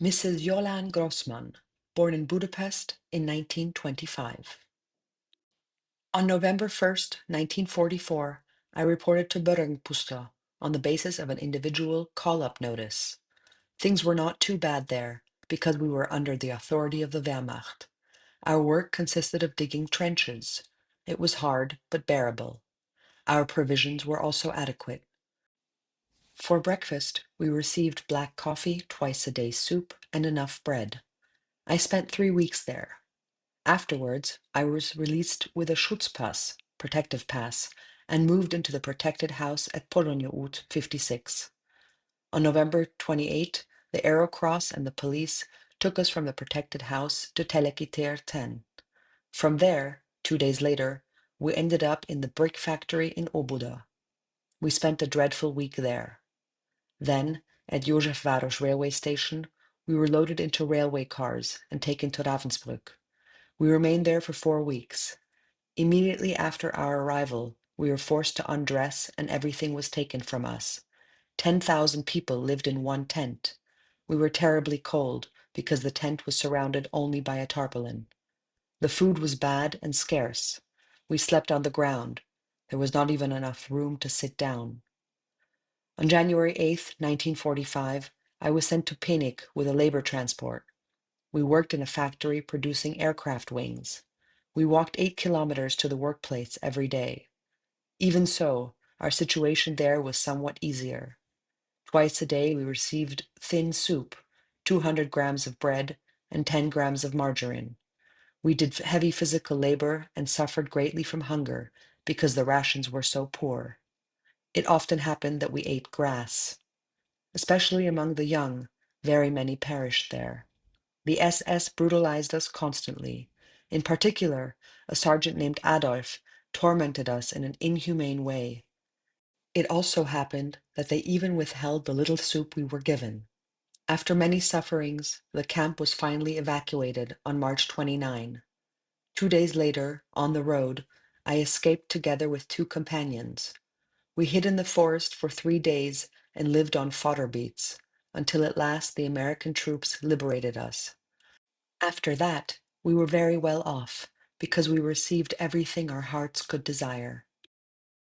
Mrs. Jolan Groszmann, born in Budapest in 1925. On November 1st, 1944, I reported to Berengpuszta on the basis of an individual call-up notice. Things were not too bad there because we were under the authority of the Wehrmacht. Our work consisted of digging trenches. It was hard but bearable. Our provisions were also adequate. For breakfast, we received black coffee, twice-a-day soup, and enough bread. I spent 3 weeks there. Afterwards, I was released with a Schutzpass, protective pass, and moved into the protected house at Poloniout 56. On November 28, the Aero Cross and the police took us from the protected house to Telekiter 10. From there, 2 days later, we ended up in the brick factory in Óbuda. We spent a dreadful week there. Then, at Józsefváros railway station, we were loaded into railway cars and taken to Ravensbrück. We remained there for 4 weeks. Immediately after our arrival, we were forced to undress and everything was taken from us. 10,000 people lived in one tent. We were terribly cold because the tent was surrounded only by a tarpaulin. The food was bad and scarce. We slept on the ground. There was not even enough room to sit down. On January 8th, 1945, I was sent to Pénic with a labor transport. We worked in a factory producing aircraft wings. We walked 8 kilometers to the workplace every day. Even so, our situation there was somewhat easier. Twice a day we received thin soup, 200 grams of bread, and 10 grams of margarine. We did heavy physical labor and suffered greatly from hunger because the rations were so poor. It often happened that we ate grass. Especially among the young, very many perished there. The SS brutalized us constantly. In particular, a sergeant named Adolf tormented us in an inhumane way. It also happened that they even withheld the little soup we were given. After many sufferings, the camp was finally evacuated on March 29. 2 days later, on the road, I escaped together with 2 companions. We hid in the forest for 3 days and lived on fodder beets, until at last the American troops liberated us. After that, we were very well off, because we received everything our hearts could desire.